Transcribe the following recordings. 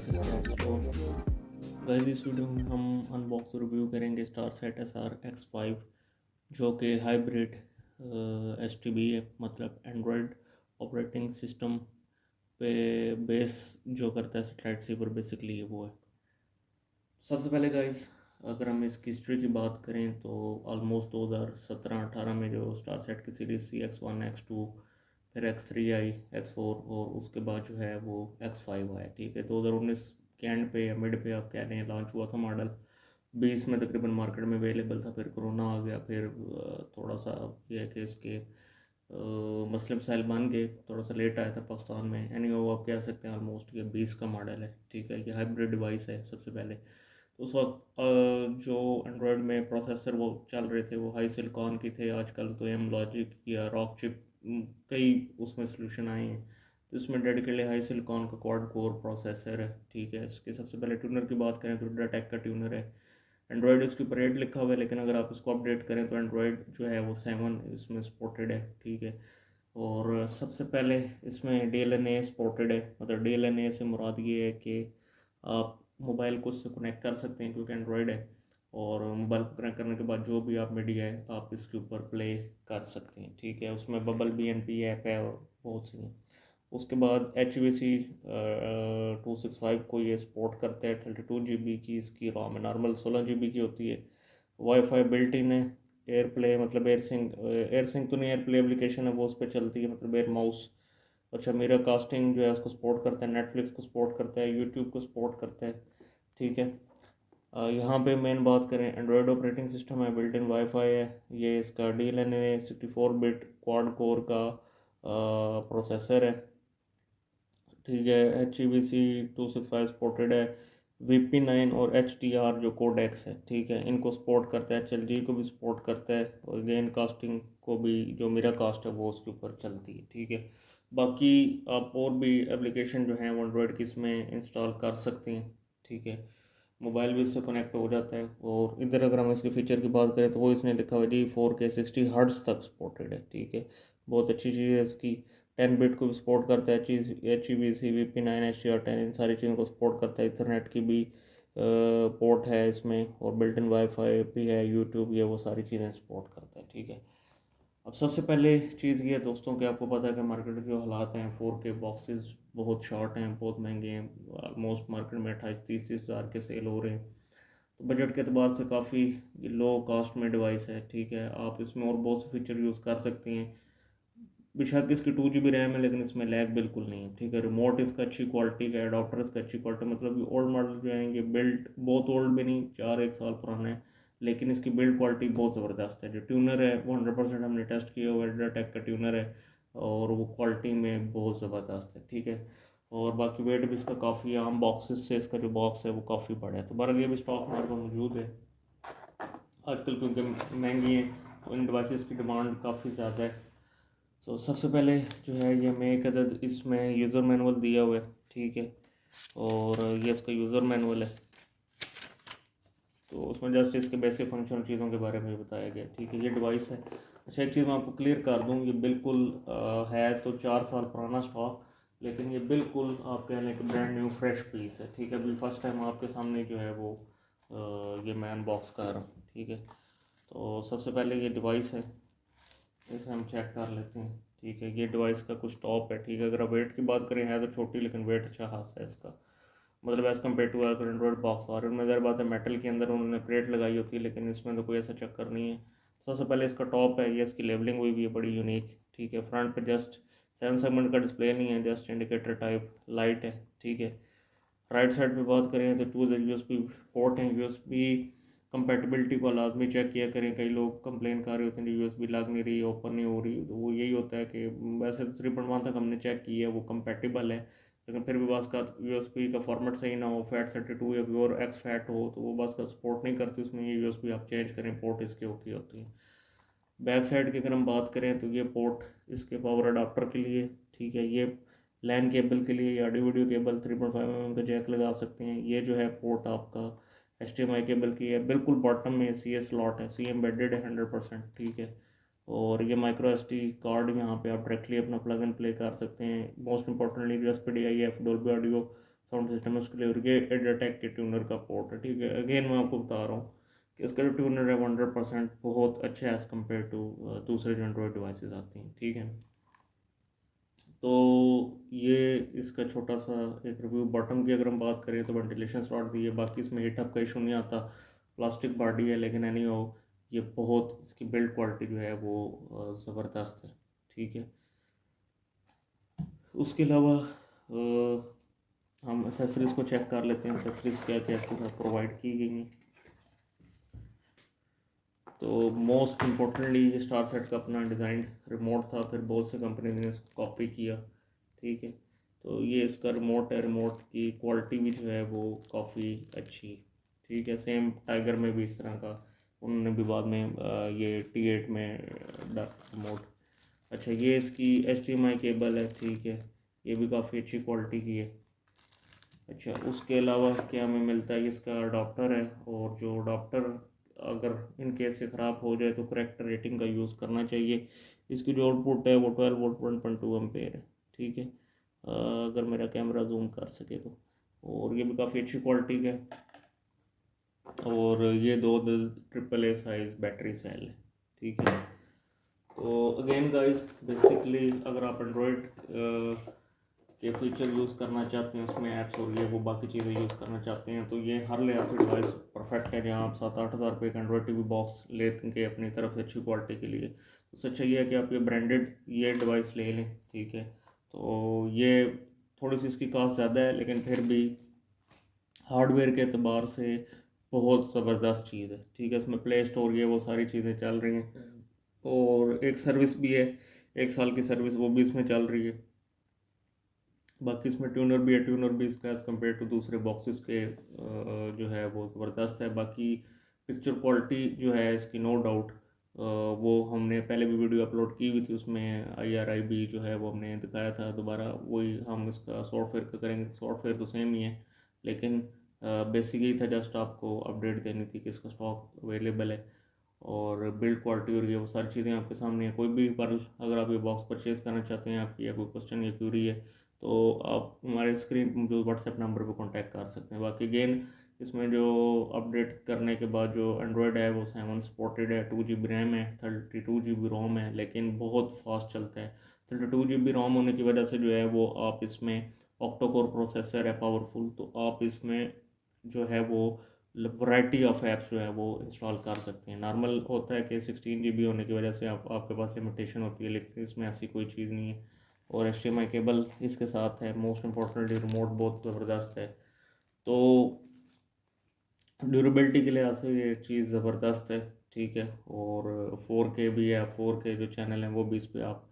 सकते हैं। गाइस इस वीडियो में हम अनबॉक्स रिव्यू करेंगे स्टार सेट SR-X5 जो कि हाइब्रिड एस टी बी है, मतलब एंड्रॉयड ऑपरेटिंग सिस्टम पे बेस जो करता है सैटेलाइट से पर बेसिकली वो है। सबसे पहले गाइस अगर हम इसकी हिस्ट्री की बात करें तो ऑलमोस्ट 2017-18 में जो स्टार सेट की सीरीज सी X1 X2 फिर X3 आई, X4 और उसके बाद जो है वो X5 आया। ठीक है, 2019 के एंड पे या मिड पे आप कह रहे हैं लॉन्च हुआ था मॉडल। 20 में तकरीबन मार्केट में अवेलेबल था, फिर कोरोना आ गया, फिर थोड़ा सा ये है कि इसके मसले मसाइल बन गए, थोड़ा सा लेट आया था पाकिस्तान में। एनी वो आप कह सकते हैं ऑलमोस्ट ये 20 का मॉडल है। ठीक है, ये हाइब्रिड डिवाइस है। सबसे पहले तो उस वक्त जो एंड्रॉयड में प्रोसेसर वो चल रहे थे वो हाई सिलिकॉन की थे। आजकल तो एम लॉजिक या रॉक चिप कई उसमें सोल्यूशन आए हैं। तो इसमें डेडिकेटली हाई सिलिकॉन का क्वाड कोर प्रोसेसर है। ठीक है, इसके सबसे पहले ट्यूनर की बात करें तो डाटेक का ट्यूनर है। एंड्रॉयड इसके ऊपर 8 लिखा हुआ है, लेकिन अगर आप इसको अपडेट करें तो एंड्रॉयड जो है वो 7 इसमें सपोर्टेड है। ठीक है, और सबसे पहले इसमें DLNA सपोर्टेड है। मतलब DLNA से मुराद ये है कि आप मोबाइल को उससे कनेक्ट कर सकते हैं क्योंकि एंड्रॉयड है, और मोबाइल को कनेक्ट करने के बाद जो भी आप मीडिया है आप इसके ऊपर प्ले कर सकते हैं। ठीक है, उसमें बबल BNP ऐप है और बहुत सी हैं। उसके बाद HVC 265 को ये सपोर्ट करता है। 32 GB की इसकी रॉम है, नॉर्मल 16 GB की होती है। वाईफाई बिल्ट इन है। एयर प्ले मतलब एयर सिंक तो नहीं, एयर प्ले एप्लीकेशन है वो उस पर चलती है, मतलब एयर माउस। अच्छा, मेरा कास्टिंग जो है उसको सपोर्ट करता है, नेटफ्लिक्स को सपोर्ट करता है, यूट्यूब को सपोर्ट करता है। ठीक है, यहाँ पे मेन बात करें एंड्रॉयड ऑपरेटिंग सिस्टम है, बिल्ट इन वाईफाई है। ये इसका DLNA 64 बिट क्वाड कोर का प्रोसेसर है। ठीक है, HEVC 265 सपोर्टेड है। VP9 और HDR जो कोडेक्स है, ठीक है, इनको सपोर्ट करता है। HLG को भी सपोर्ट करता है, और गेन कास्टिंग को भी जो मेरा कास्ट है वो उसके ऊपर चलती है। ठीक है, बाकी आप और भी एप्लीकेशन जो हैं वो एंड्रॉयड की इसमें इंस्टॉल कर सकते हैं। ठीक है, मोबाइल भी इससे कनेक्ट हो जाता है। और इधर अगर हम इसके फीचर की बात करें तो वो इसने लिखा हुआ है जी 4K 60 हर्ट्ज़ तक सपोर्टेड है। ठीक है, बहुत अच्छी चीज़ है इसकी। 10 बिट को भी सपोर्ट करता है। चीज़ HEVC VP9 HDR10 इन सारी चीज़ों को सपोर्ट करता है। इथरनेट की भी पोर्ट है इसमें, और बिल्ट इन वाईफाई भी है, यूट्यूब, ये वो सारी चीज़ें सपोर्ट करता है। ठीक है, अब सबसे पहले चीज़ ये है दोस्तों कि आपको पता है कि मार्केट के जो हालात हैं, 4K बॉक्सेस बहुत शॉर्ट हैं, बहुत महंगे हैं। ऑलमोस्ट मार्केट में 28-30 हज़ार के सेल हो रहे हैं। तो बजट के अतबार से काफ़ी लो कॉस्ट में डिवाइस है। ठीक है, आप इसमें और बहुत से फीचर यूज़ कर सकते हैं। बेशक इसकी 2 GB रैम है, लेकिन इसमें लैग बिल्कुल नहीं है। ठीक है, रिमोट इसका अच्छी क्वालिटी का, एडाप्टर इसका अच्छी क्वालिटी, मतलब ओल्ड मॉडल जो हैं ये बिल्ड बहुत ओल्ड भी नहीं, 4-1 साल पुराना है, लेकिन इसकी बिल्ड क्वालिटी बहुत ज़बरदस्त है। जो ट्यूनर है वो 100% हमने टेस्ट किया हुआ है, टेक का ट्यूनर है, और वो क्वालिटी में बहुत ज़बरदस्त है। ठीक है, और बाकी वेट भी इसका काफ़ी आम बॉक्सेस से इसका जो बॉक्स है वो काफ़ी बड़ा है। तो बहरहाल ये भी स्टॉक हमारे पास मौजूद है आजकल, क्योंकि महंगी है तो इन डिवाइसेस की डिमांड काफ़ी ज़्यादा है। तो सबसे पहले जो है ये हमें एक अदद इसमें यूज़र मैनुअल दिया हुआ है। ठीक है, और ये इसका यूज़र मैनुअल है, तो उसमें जस्ट इसके बेसिक फंक्शन चीज़ों के बारे में बताया गया। ठीक है, ये डिवाइस है। अच्छा, एक चीज़ मैं आपको क्लियर कर दूँ, ये बिल्कुल है तो 4 साल पुराना स्टॉक, लेकिन ये बिल्कुल आप कह लें कि ब्रांड न्यू फ्रेश पीस है। ठीक है, अभी फर्स्ट टाइम आपके सामने जो है वो ये मैं अनबॉक्स कर रहा हूँ। ठीक है, तो सबसे पहले ये डिवाइस है, इसे हम चेक कर लेते हैं। ठीक है, ये डिवाइस का कुछ टॉप है। ठीक है, अगर आप वेट की बात करें है तो छोटी, लेकिन वेट अच्छा खासा है इसका, मतलब एज़ कम्पेयर टू अगर एंड्रॉइड बॉक्स। और उनमें ज़रा बात है मेटल के अंदर उन्होंने प्लेट लगाई होती है, लेकिन इसमें तो कोई ऐसा चक्कर नहीं है। सबसे पहले इसका टॉप है, ये इसकी लेबलिंग हुई भी है बड़ी यूनिक। ठीक है, फ्रंट पे जस्ट 7 सेगमेंट का डिस्प्ले नहीं है, जस्ट इंडिकेटर टाइप लाइट है। ठीक है, राइट साइड पे बात करें तो 2 USB पोर्ट हैं। USB कंपेटिबिलिटी को लाजमी चेक किया करें, कई लोग कंप्लेन कर रहे होते हैं कि USB लग नहीं रही, ओपन नहीं हो रही, तो वो यही होता है कि वैसे तो 3.1 तक हमने चेक किया है, वो कंपेटिबल है, लेकिन फिर भी बस का USB का फॉर्मेट सही ना हो, FAT32 या कोई और एक्स फैट हो, तो वो बस का सपोर्ट नहीं करती उसमें। ये USB आप चेंज करें, पोर्ट इसके ओके होती हैं। बैक साइड की अगर हम बात करें तो ये पोर्ट इसके पावर अडाप्टर के लिए। ठीक है, ये लैन केबल के लिए या ऑडियो वीडियो केबल 3.5 mm का जैक लगा सकते हैं। ये जो है पोर्ट आपका HDMI केबल की है। बिल्कुल बॉटम में सी स्लॉट है, सी एम्बेडेड है 100%। ठीक है, और ये माइक्रो SD कार्ड यहाँ पे आप डायरेक्टली अपना प्लग एंड प्ले कर सकते हैं। Most importantly USB DIF Dolby audio sound system है उसके लिए, और ये एडियाटेक के ट्यूनर का पोर्ट है, ठीक है। अगेन मैं आपको बता रहा हूँ कि इसका जो ट्यूनर है 100% बहुत अच्छा है एज़ कम्पेयर टू दूसरे जो एंड्रॉयड डिवाइसेस आती हैं, ठीक है। तो ये इसका छोटा सा एक रिव्यू। बॉटम की अगर हम बात करें तो वेंटिलेशन स्लॉट दी है, बाकी इसमें हीटअप का इशू नहीं आता, प्लास्टिक बॉडी है, लेकिन एनी हो ये बहुत इसकी बिल्ड क्वालिटी जो है वो ज़बरदस्त है, ठीक है। उसके अलावा हम एसेसरीज़ को चेक कर लेते हैं, एसेसरीज़ क्या क्या इसके साथ प्रोवाइड की गई हैं। तो मोस्ट इम्पोर्टेंटली ये स्टार सेट का अपना डिज़ाइन रिमोट था, फिर बहुत से कंपनी ने इसको कॉपी किया, ठीक है। तो ये इसका रिमोट है, रिमोट की क्वालिटी भी जो है वो काफ़ी अच्छी, ठीक है। सेम टाइगर में भी इस तरह का उन्होंने भी बाद में ये T8 में रिमोट। अच्छा, ये इसकी HDMI केबल है, ठीक है, ये भी काफ़ी अच्छी क्वालिटी की है। अच्छा, उसके अलावा क्या हमें मिलता है, इसका अडाप्टर है, और जो अडाप्टर अगर इन केस से ख़राब हो जाए तो करेक्ट रेटिंग का यूज़ करना चाहिए। इसकी जो आउटपुट है वो 12 वोल्ट 1.2 एम्पेयर है, ठीक है। अगर मेरा कैमरा जूम कर सके तो, और ये भी काफ़ी अच्छी क्वालिटी का है, और ये दो AAA साइज़ बैटरी सेल है, ठीक है। तो अगेन गाइस, बेसिकली अगर आप एंड्रॉयड के फीचर यूज़ करना चाहते हैं, उसमें ऐप्स और ये वो बाकी चीज़ें यूज़ करना चाहते हैं, तो ये हर लिहाज से डिवाइस परफेक्ट है। जहाँ आप 7-8 हज़ार रुपये का एंड्रॉयड टीवी बॉक्स लेंगे अपनी तरफ से अच्छी क्वालिटी के लिए, तो सच ये है कि आप ये ब्रांडेड ये डिवाइस ले लें, ठीक है। तो ये थोड़ी सी इसकी कॉस्ट ज़्यादा है, लेकिन फिर भी हार्डवेयर के अतबार से बहुत ज़बरदस्त चीज़ है, ठीक है। इसमें प्ले स्टोर ये वो सारी चीज़ें चल रही हैं, और एक सर्विस भी है, 1 साल की सर्विस वो भी इसमें चल रही है। बाकी इसमें ट्यूनर भी है, ट्यूनर भी इसका एज़ कम्पेयर टू दूसरे बॉक्सेस के जो है वो ज़बरदस्त है। बाकी पिक्चर क्वालिटी जो है इसकी नो डाउट, वो हमने पहले भी वीडियो अपलोड की हुई थी, उसमें IRIB जो है वो हमने दिखाया था। दोबारा वही हम इसका सॉफ्टवेयर का करेंगे, सॉफ्टवेयर तो सेम ही है, लेकिन बेसिक ही था, जस्ट आपको अपडेट देनी थी कि इसका स्टॉक अवेलेबल है, और बिल्ड क्वालिटी और ये वो सारी चीज़ें आपके सामने हैं। कोई भी पर अगर आप ये बॉक्स परचेज़ करना चाहते हैं, आपकी या कोई क्वेश्चन या क्यूरी है, तो आप हमारे स्क्रीन पर जो व्हाट्सएप नंबर पे कांटेक्ट कर सकते हैं। बाकी गेन इसमें जो अपडेट करने के बाद जो एंड्रॉयड है वो 7 सपोर्टेड है, 2 GB रैम है, 32 GB रोम है, लेकिन बहुत फास्ट चलता है। 32 GB रोम होने की वजह से जो है वो आप इसमें ऑक्टो कोर प्रोसेसर है पावरफुल, तो आप इसमें जो है वो वैरायटी ऑफ ऐप्स जो है वो इंस्टॉल कर सकते हैं। नॉर्मल होता है कि 16 GB होने की वजह से आपके पास लिमिटेशन होती है, लेकिन इसमें ऐसी कोई चीज़ नहीं है। और HDMI केबल इसके साथ है। मोस्ट इम्पॉर्टेंटली रिमोट बहुत ज़बरदस्त है। तो ड्यूरेबिलिटी के लिहाज से ये चीज़ ज़बरदस्त है, ठीक है। और 4K भी है, 4K जो चैनल हैं वो भी इस पर आप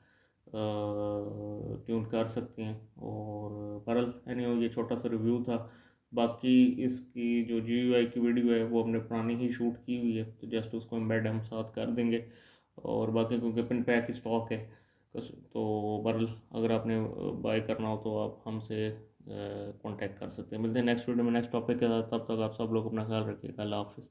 ट्यून कर सकते हैं। और बहरहाल एनी ये छोटा सा रिव्यू था। बाकी इसकी जो GUI की वीडियो है वो हमने पुरानी ही शूट की हुई है, तो जस्ट उसको एम्बेड हम साथ कर देंगे। और बाकी क्योंकि पिन पैक स्टॉक है, तो बहरहाल अगर आपने बाय करना हो तो आप हमसे कांटेक्ट कर सकते हैं। मिलते हैं नेक्स्ट वीडियो में नेक्स्ट टॉपिक के साथ, तब तक आप सब लोग अपना ख्याल रखिएगा। अल्लाह हाफिज़।